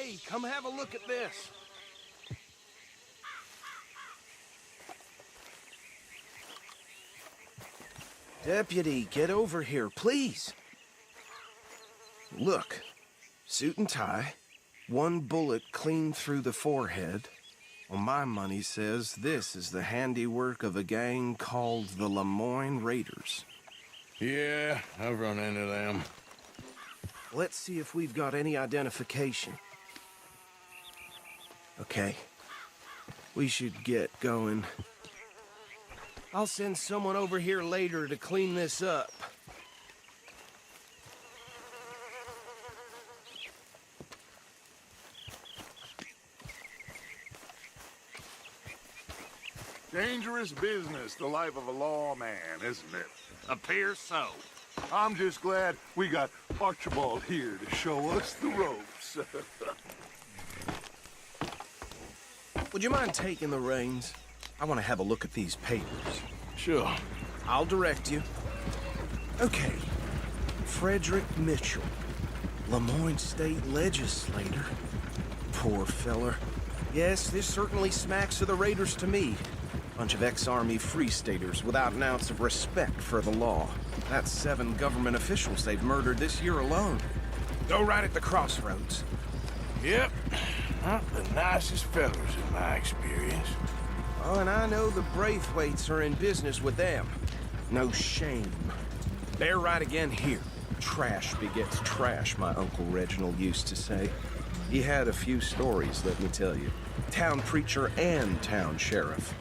Hey, come have a look at this. Deputy, get over here, please. Look, suit and tie, one bullet clean through the forehead. Well, my money says this is the handiwork of a gang called the Lemoyne Raiders. Yeah, I've run into them. Let's see if we've got any identification. Okay. We should get going. I'll send someone over here later to clean this up. Dangerous business, the life of a lawman, isn't it? Appears so. I'm just glad we got Archibald here to show us the ropes. Would you mind taking the reins? I want to have a look at these papers. Sure. I'll direct you. Okay. Frederick Mitchell, Lemoyne State Legislator. Poor feller. Yes, this certainly smacks of the Raiders to me. Bunch of ex-Army Free Staters without an ounce of respect for the law. That's 7 government officials they've murdered this year alone. Go right at the crossroads. Yep. Not the nicest fellas in my experience. Oh, and I know the Braithwaites are in business with them. No shame. They're right again here. Trash begets trash, my Uncle Reginald used to say. He had a few stories, let me tell you. Town preacher and town sheriff.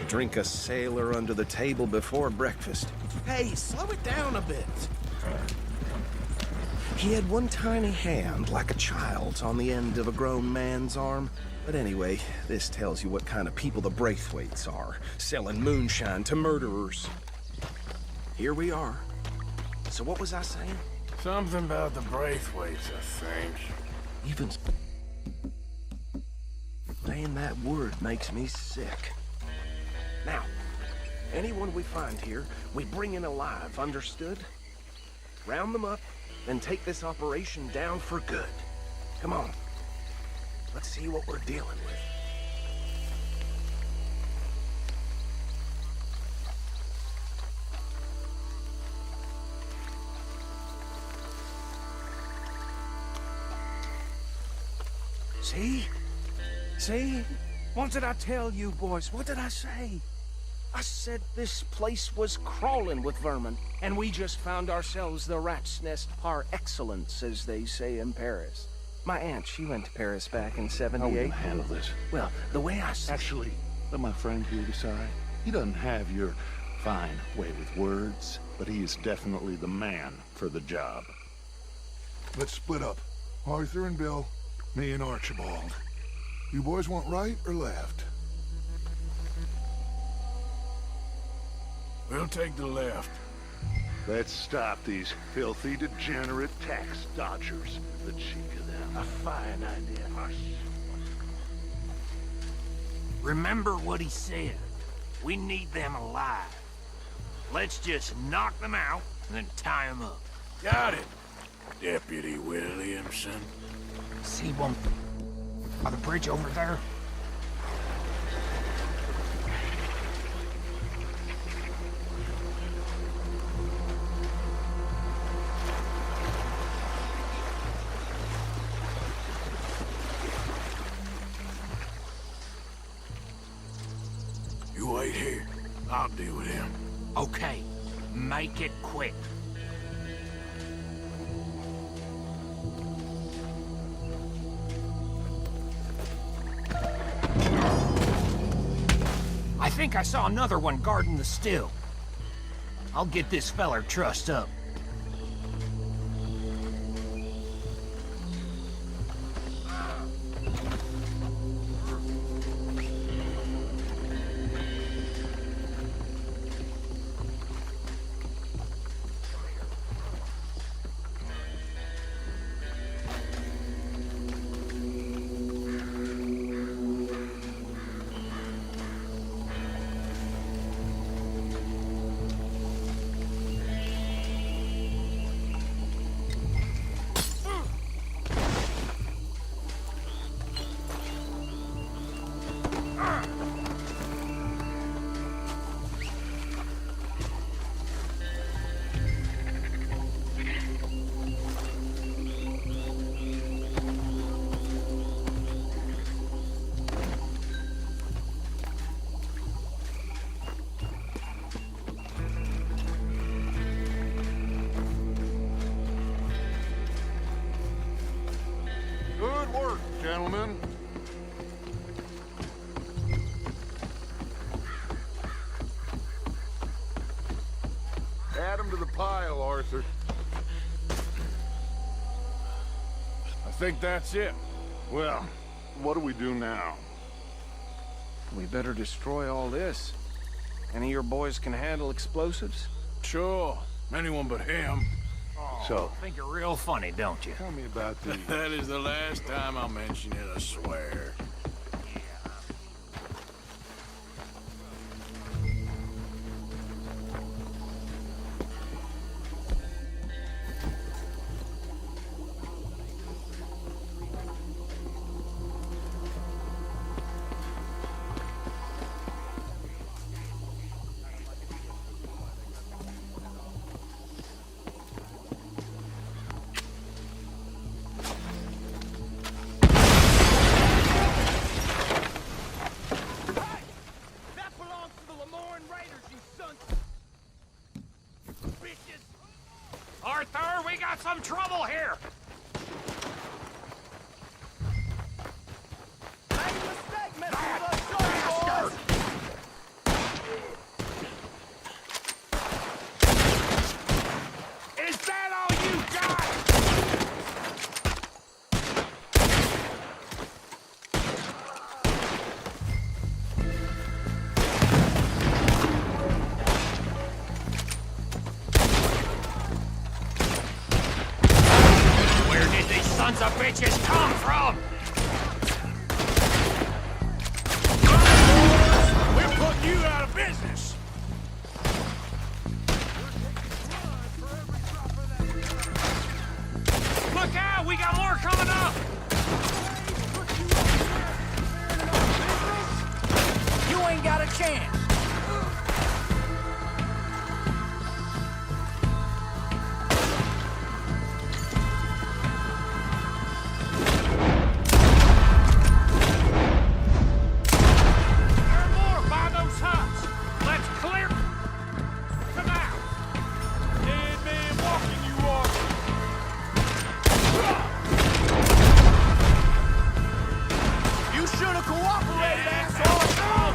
Drink a sailor under the table before breakfast. Hey, slow it down a bit. He had one tiny hand, like a child's, on the end of a grown man's arm. But anyway, this tells you what kind of people the Braithwaites are, selling moonshine to murderers. Here we are. So what was I saying? Something about the Braithwaites, I think. Even saying that word makes me sick. Now, anyone we find here, we bring in alive, understood? Round them up, then take this operation down for good. Come on. Let's see what we're dealing with. See? See? What did I tell you, boys? What did I say? I said this place was crawling with vermin, and we just found ourselves the rat's nest par excellence, as they say in Paris. My aunt, she went to Paris back in How are we '78. gonna handle this? Well, the way I see Actually, let my friend here decide. He doesn't have your fine way with words, but he is definitely the man for the job. Let's split up. Arthur and Bill, me and Archibald. You boys want right or left? We'll take the left. Let's stop these filthy, degenerate tax dodgers. The cheek of them. A fine idea. Remember what he said. We need them alive. Let's just knock them out and then tie them up. Got it, Deputy Williamson. See one by the bridge over there? You wait here. I'll deal with him. Okay, make it quick. I think I saw another one guarding the still. I'll get this feller trussed up. gentlemen. Add them to the pile, Arthur. I think that's it. Well, what do we do now? We better destroy all this. Any of your boys can handle explosives? Sure. Anyone but him. So, Think you're real funny, don't you? tell me about the... That is the last time I'll mention it, I swear. Arthur, we got some trouble here! Is that all you got? Where did these sons of bitches come from? We're putting you out of business! Look out, we got more coming up! You ain't got a chance! There are more by those huts! Let's clear them out! Dead man walking, you walking. You should have cooperated, asshole!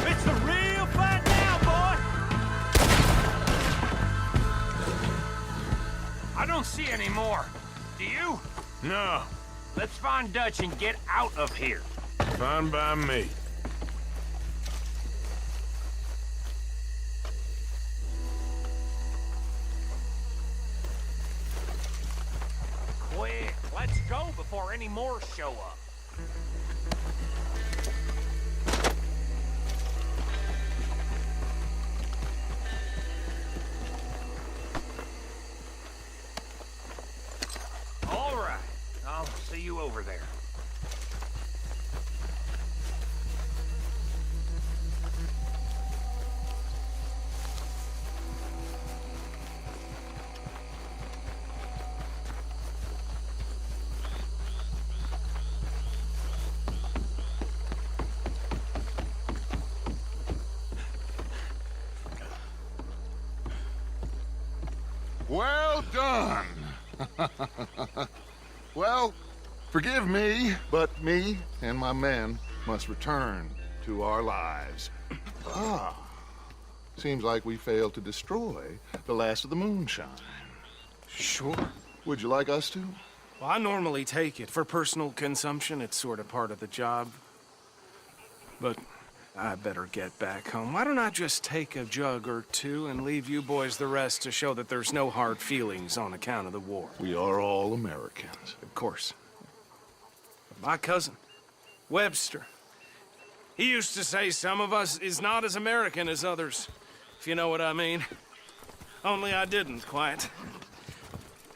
It's a real fight now, boy! I don't see any more. Do you? No, Let's find Dutch and get out of here. fine by me. Quick, let's go before any more show up. All right, I'll see you over there. Well done. Well, forgive me, but me and my men must return to our lives. Seems like we failed to destroy the last of the moonshine. Sure. Would you like us to? Well, I normally take it. For personal consumption, it's sort of part of the job. But I better get back home. Why don't I just take a jug or two and leave you boys the rest to show that there's no hard feelings on account of the war? We are all Americans. Of course. My cousin, Webster, he used to say some of us is not as American as others, if you know what I mean. Only I didn't quite.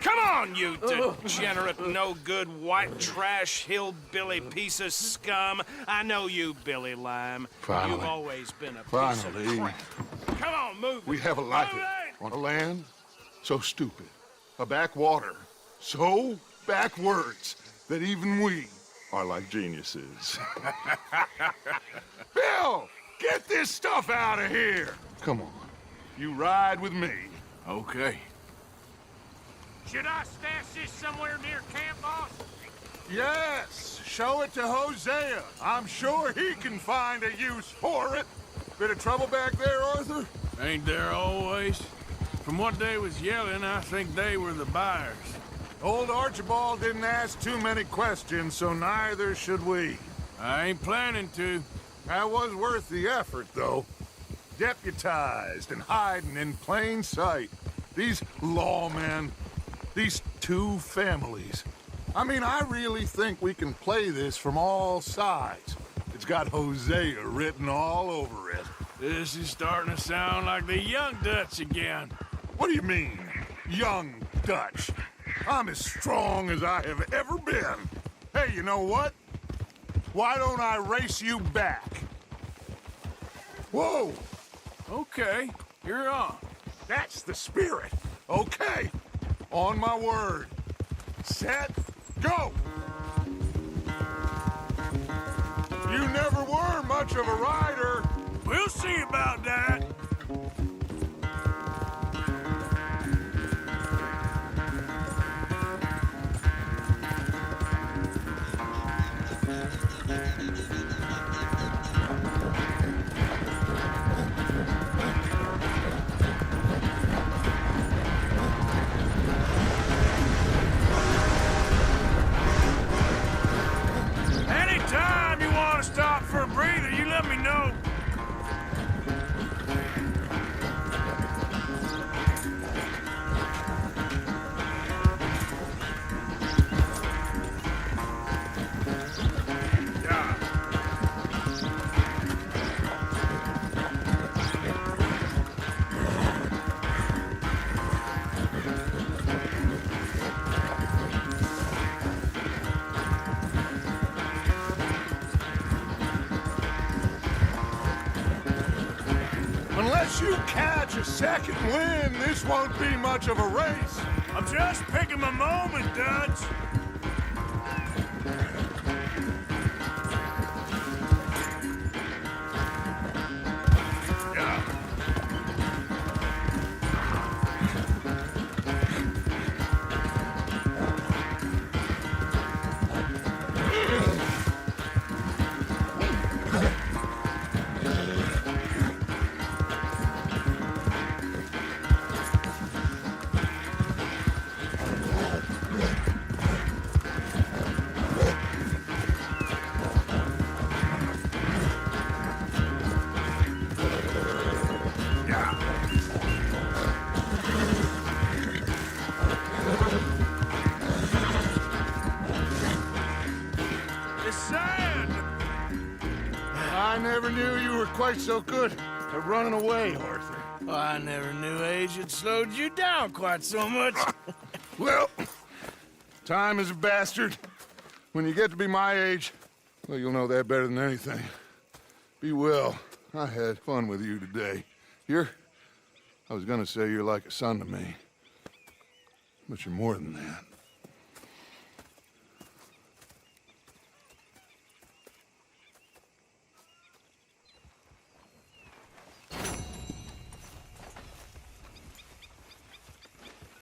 Come on, you degenerate, no-good, white trash, hillbilly piece of scum. I know you, Billy Lime. Finally. You've always been a piece Finally. of crap. Come on, move We it. have a life Move it. on a land so stupid, a backwater so backwards that even we are like geniuses. Bill, get this stuff out of here! Come on. you ride with me. Okay. Should I stash this somewhere near camp, boss? Yes, show it to Hosea. I'm sure he can find a use for it. Bit of trouble back there, Arthur? Ain't there always? From what they was yelling, I think they were the buyers. Old Archibald didn't ask too many questions, so neither should we. I ain't planning to. That was worth the effort, though. Deputized and hiding in plain sight. These lawmen, these two families. I mean, I really think we can play this from all sides. It's got Hosea written all over it. This is starting to sound like the Young Dutch again. What do you mean, young Dutch? I'm as strong as I have ever been. Hey, you know what? Why don't I race you back? Whoa! Okay, you're on. That's the spirit. Okay. On my word. Set, go! You never were much of a rider. We'll see about that. Anytime you want to stop for a breather, you let me know. Unless you catch a second wind, this won't be much of a race. I'm just picking my moment, Dutch. It's sand. I never knew you were quite so good at running away, Arthur. Well, I never knew age had slowed you down quite so much. Well, time is a bastard. When you get to be my age, well, you'll know that better than anything. Be well. I had fun with you today. I was gonna say you're like a son to me. But you're more than that.